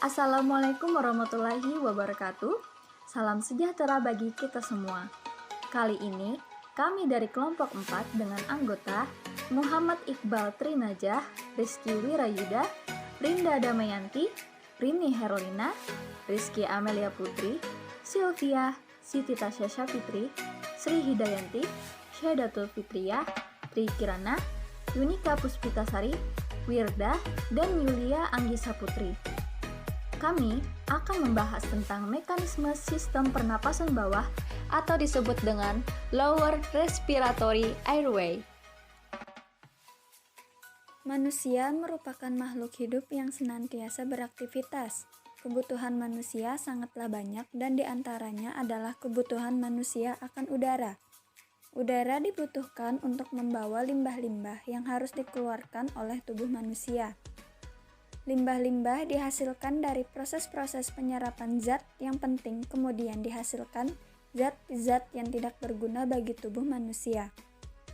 Assalamualaikum warahmatullahi wabarakatuh. Salam sejahtera bagi kita semua. Kali ini, kami dari kelompok 4 dengan anggota Muhammad Iqbal Trinajah, Rizky Wirayuda, Rinda Damayanti, Rini Herlina, Rizky Amelia Putri, Sylvia, Siti Tasya Syafitri, Sri Hidayanti, Syahdatul Fitriyah, Tri Kirana, Yunika Puspitasari, Wirda, dan Yulia Anggisa Putri. Kami akan membahas tentang mekanisme sistem pernapasan bawah atau disebut dengan lower respiratory airway. Manusia merupakan makhluk hidup yang senantiasa beraktivitas. Kebutuhan manusia sangatlah banyak dan diantaranya adalah kebutuhan manusia akan udara. Udara dibutuhkan untuk membawa limbah-limbah yang harus dikeluarkan oleh tubuh manusia. Limbah-limbah dihasilkan dari proses-proses penyerapan zat yang penting, kemudian dihasilkan zat-zat yang tidak berguna bagi tubuh manusia.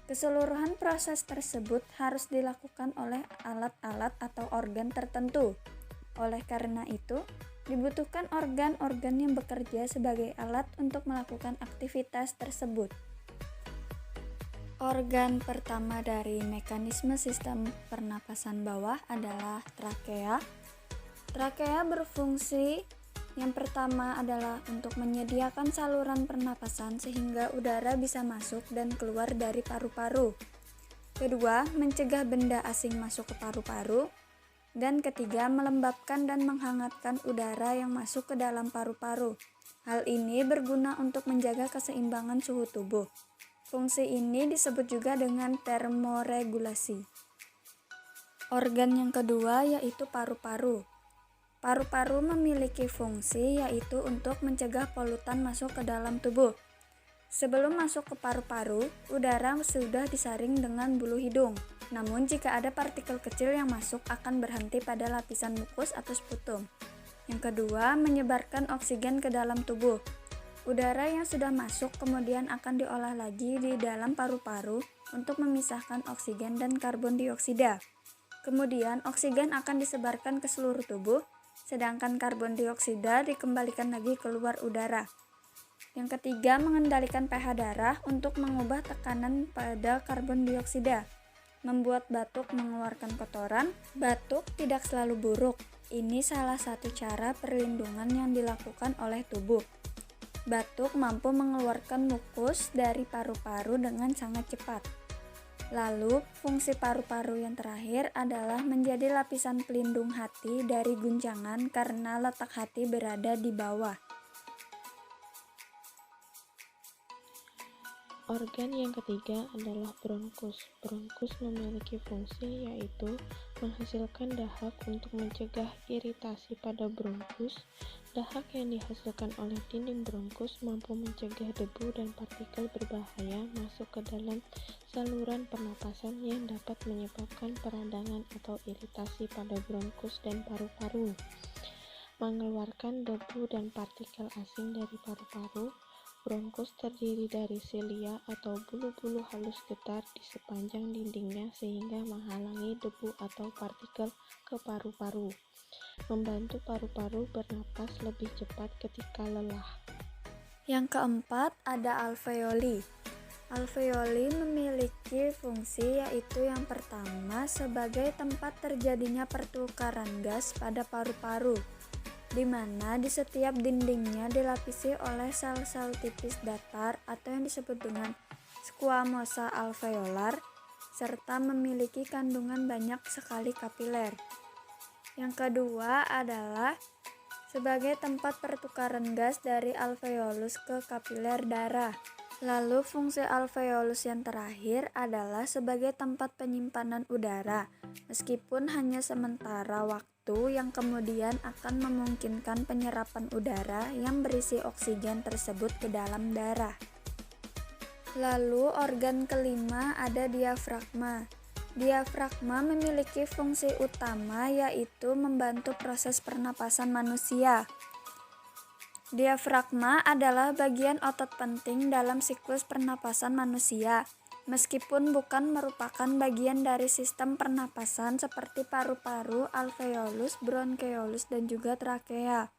Keseluruhan proses tersebut harus dilakukan oleh alat-alat atau organ tertentu. Oleh karena itu, dibutuhkan organ-organ yang bekerja sebagai alat untuk melakukan aktivitas tersebut. Organ pertama dari mekanisme sistem pernapasan bawah adalah trakea. Trakea berfungsi yang pertama adalah untuk menyediakan saluran pernapasan sehingga udara bisa masuk dan keluar dari paru-paru. Kedua, mencegah benda asing masuk ke paru-paru. Dan ketiga, melembabkan dan menghangatkan udara yang masuk ke dalam paru-paru. Hal ini berguna untuk menjaga keseimbangan suhu tubuh. Fungsi ini disebut juga dengan termoregulasi. Organ yang kedua yaitu paru-paru. Paru-paru memiliki fungsi yaitu untuk mencegah polutan masuk ke dalam tubuh. Sebelum masuk ke paru-paru, udara sudah disaring dengan bulu hidung. Namun jika ada partikel kecil yang masuk akan berhenti pada lapisan mukus atau sputum. Yang kedua, menyebarkan oksigen ke dalam tubuh. Udara yang sudah masuk kemudian akan diolah lagi di dalam paru-paru untuk memisahkan oksigen dan karbon dioksida. Kemudian oksigen akan disebarkan ke seluruh tubuh, sedangkan karbon dioksida dikembalikan lagi keluar udara. Yang ketiga, mengendalikan pH darah untuk mengubah tekanan pada karbon dioksida. Membuat batuk mengeluarkan kotoran, batuk tidak selalu buruk. Ini salah satu cara perlindungan yang dilakukan oleh tubuh. Batuk mampu mengeluarkan mukus dari paru-paru dengan sangat cepat. Lalu, fungsi paru-paru yang terakhir adalah menjadi lapisan pelindung hati dari guncangan karena letak hati berada di bawah. Organ yang ketiga adalah bronkus. Bronkus memiliki fungsi yaitu menghasilkan dahak untuk mencegah iritasi pada bronkus. Dahak yang dihasilkan oleh dinding bronkus mampu mencegah debu dan partikel berbahaya masuk ke dalam saluran pernapasan yang dapat menyebabkan peradangan atau iritasi pada bronkus dan paru-paru. Mengeluarkan debu dan partikel asing dari paru-paru. Bronkus terdiri dari silia atau bulu-bulu halus getar di sepanjang dindingnya sehingga menghalangi debu atau partikel ke paru-paru. Membantu paru-paru bernapas lebih cepat ketika lelah. Yang keempat ada alveoli. Alveoli memiliki fungsi yaitu yang pertama sebagai tempat terjadinya pertukaran gas pada paru-paru, di mana di setiap dindingnya dilapisi oleh sel-sel tipis datar atau yang disebut dengan squamosa alveolar, serta memiliki kandungan banyak sekali kapiler. Yang kedua adalah sebagai tempat pertukaran gas dari alveolus ke kapiler darah. Lalu fungsi alveolus yang terakhir adalah sebagai tempat penyimpanan udara, meskipun hanya sementara waktu yang kemudian akan memungkinkan penyerapan udara yang berisi oksigen tersebut ke dalam darah. Lalu organ kelima ada diafragma. Diafragma memiliki fungsi utama yaitu membantu proses pernapasan manusia. Diafragma adalah bagian otot penting dalam siklus pernapasan manusia. meskipun bukan merupakan bagian dari sistem pernapasan seperti paru-paru, alveolus, bronkeolus, dan juga trakea.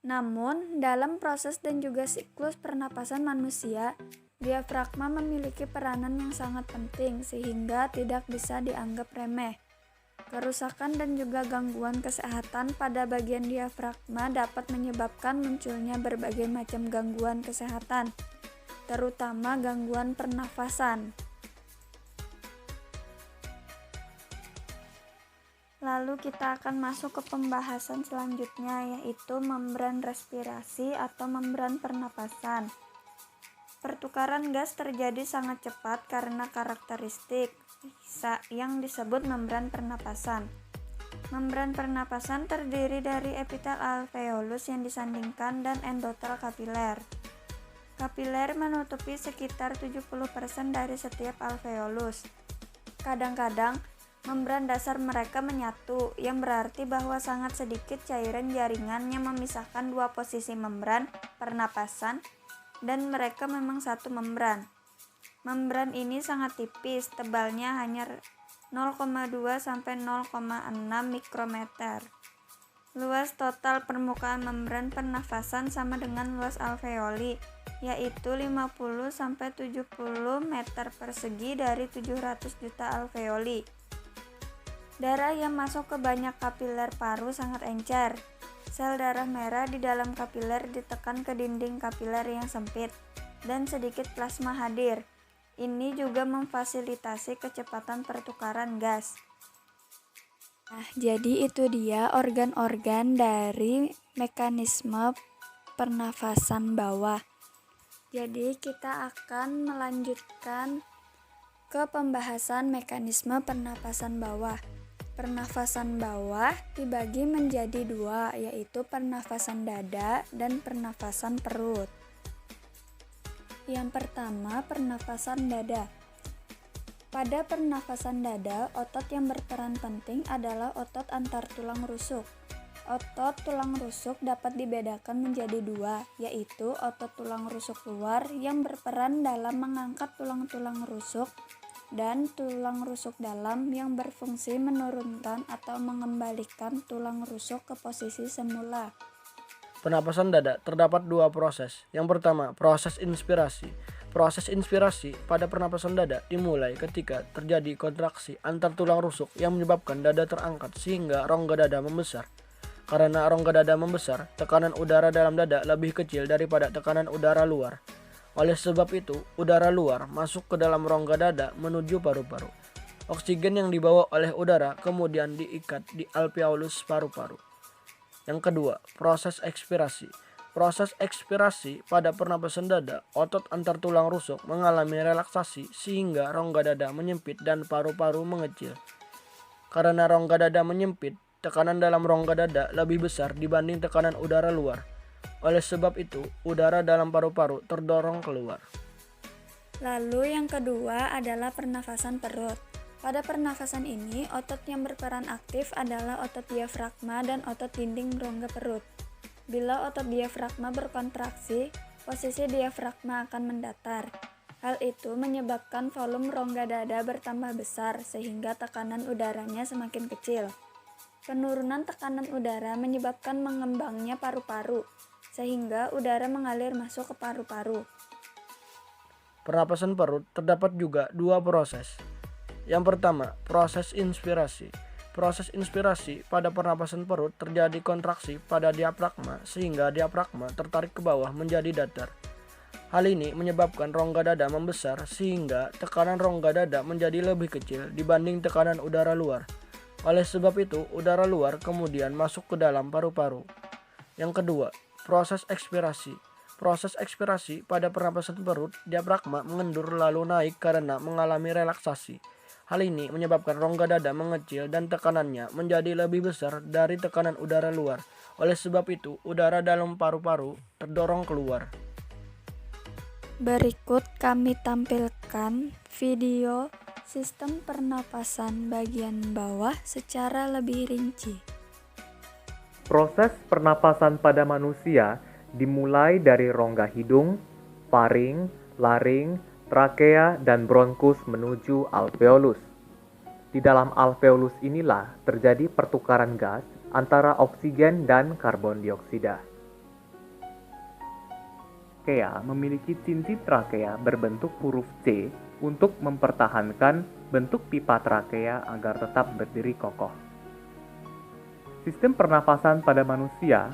Namun, dalam proses dan juga siklus pernapasan manusia, diafragma memiliki peranan yang sangat penting sehingga tidak bisa dianggap remeh. Kerusakan dan juga gangguan kesehatan pada bagian diafragma dapat menyebabkan munculnya berbagai macam gangguan kesehatan, terutama gangguan pernafasan. Lalu kita akan masuk ke pembahasan selanjutnya, yaitu membran respirasi atau membran pernapasan. Pertukaran gas terjadi sangat cepat karena karakteristik yang disebut membran pernapasan. Membran pernapasan terdiri dari epitel alveolus yang disandingkan dan endotel kapiler. Kapiler menutupi sekitar 70% dari setiap alveolus. Kadang-kadang, membran dasar mereka menyatu, yang berarti bahwa sangat sedikit cairan jaringan yang memisahkan dua posisi membran pernapasan, dan mereka memang satu membran. Membran ini sangat tipis, tebalnya hanya 0,2 sampai 0,6 mikrometer. Luas total permukaan membran pernafasan sama dengan luas alveoli, yaitu 50 sampai 70 meter persegi dari 700 juta alveoli. Darah yang masuk ke banyak kapiler paru sangat encer. Sel darah merah di dalam kapiler ditekan ke dinding kapiler yang sempit, dan sedikit plasma hadir. Ini juga memfasilitasi kecepatan pertukaran gas. Nah, jadi itu dia organ-organ dari mekanisme pernafasan bawah. Jadi kita akan melanjutkan ke pembahasan mekanisme pernafasan bawah. Pernafasan bawah dibagi menjadi dua, yaitu pernafasan dada dan pernafasan perut. Yang pertama, pernafasan dada. Pada pernafasan dada, otot yang berperan penting adalah otot antar tulang rusuk. Otot tulang rusuk dapat dibedakan menjadi dua, yaitu otot tulang rusuk luar yang berperan dalam mengangkat tulang-tulang rusuk, dan tulang rusuk dalam yang berfungsi menurunkan atau mengembalikan tulang rusuk ke posisi semula. Pernapasan dada terdapat dua proses. Yang pertama, proses inspirasi. Proses inspirasi pada pernapasan dada dimulai ketika terjadi kontraksi antar tulang rusuk yang menyebabkan dada terangkat sehingga rongga dada membesar. Karena rongga dada membesar, tekanan udara dalam dada lebih kecil daripada tekanan udara luar. Oleh sebab itu, udara luar masuk ke dalam rongga dada menuju paru-paru. Oksigen yang dibawa oleh udara kemudian diikat di alveolus paru-paru. Yang kedua, proses ekspirasi. Proses ekspirasi pada pernapasan dada, otot antar tulang rusuk mengalami relaksasi sehingga rongga dada menyempit dan paru-paru mengecil. Karena rongga dada menyempit, tekanan dalam rongga dada lebih besar dibanding tekanan udara luar. Oleh sebab itu, udara dalam paru-paru terdorong keluar. Lalu yang kedua adalah pernafasan perut. Pada pernafasan ini, otot yang berperan aktif adalah otot diafragma dan otot dinding rongga perut. Bila otot diafragma berkontraksi, posisi diafragma akan mendatar. Hal itu menyebabkan volume rongga dada bertambah besar sehingga tekanan udaranya semakin kecil. Penurunan tekanan udara menyebabkan mengembangnya paru-paru, sehingga udara mengalir masuk ke paru-paru. Pernapasan perut terdapat juga dua proses. Yang pertama, proses inspirasi. Proses inspirasi pada pernapasan perut terjadi kontraksi pada diafragma sehingga diafragma tertarik ke bawah menjadi datar. Hal ini menyebabkan rongga dada membesar sehingga tekanan rongga dada menjadi lebih kecil dibanding tekanan udara luar. Oleh sebab itu, udara luar kemudian masuk ke dalam paru-paru. Yang kedua, proses ekspirasi. Proses ekspirasi pada pernapasan perut, diafragma mengendur lalu naik karena mengalami relaksasi. Hal ini menyebabkan rongga dada mengecil dan tekanannya menjadi lebih besar dari tekanan udara luar. Oleh sebab itu, udara dalam paru-paru terdorong keluar. Berikut kami tampilkan video sistem pernapasan bagian bawah secara lebih rinci. Proses pernapasan pada manusia dimulai dari rongga hidung, faring, laring, trakea dan bronkus menuju alveolus. Di dalam alveolus inilah terjadi pertukaran gas antara oksigen dan karbon dioksida. Trakea memiliki cincin trakea berbentuk huruf C untuk mempertahankan bentuk pipa trakea agar tetap berdiri kokoh. Sistem pernafasan pada manusia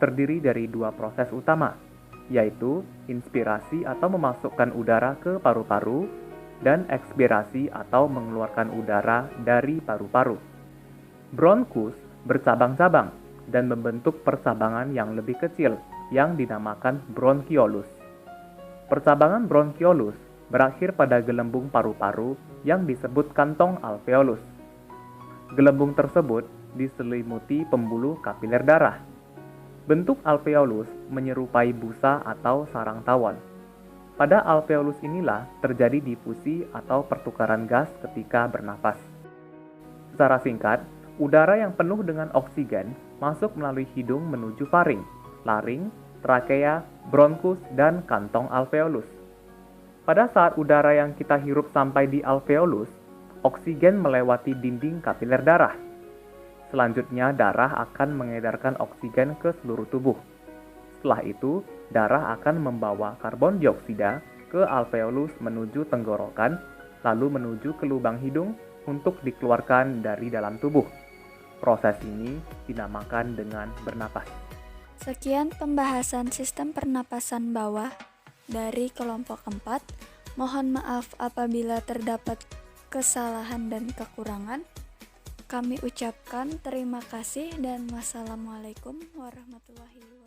terdiri dari dua proses utama, yaitu inspirasi atau memasukkan udara ke paru-paru dan ekspirasi atau mengeluarkan udara dari paru-paru. Bronkus bercabang-cabang dan membentuk percabangan yang lebih kecil yang dinamakan bronkiolus. Percabangan bronkiolus berakhir pada gelembung paru-paru yang disebut kantong alveolus. Gelembung tersebut diselimuti pembuluh kapiler darah. Bentuk alveolus menyerupai busa atau sarang tawon. Pada alveolus inilah terjadi difusi atau pertukaran gas ketika bernapas. Secara singkat, udara yang penuh dengan oksigen masuk melalui hidung menuju faring, laring, trakea, bronkus, dan kantong alveolus. Pada saat udara yang kita hirup sampai di alveolus, oksigen melewati dinding kapiler darah. Selanjutnya, darah akan mengedarkan oksigen ke seluruh tubuh. Setelah itu, darah akan membawa karbon dioksida ke alveolus menuju tenggorokan, lalu menuju ke lubang hidung untuk dikeluarkan dari dalam tubuh. Proses ini dinamakan dengan bernapas. Sekian pembahasan sistem pernapasan bawah dari kelompok 4. Mohon maaf apabila terdapat kesalahan dan kekurangan. Kami ucapkan terima kasih dan wassalamualaikum warahmatullahi wabarakatuh.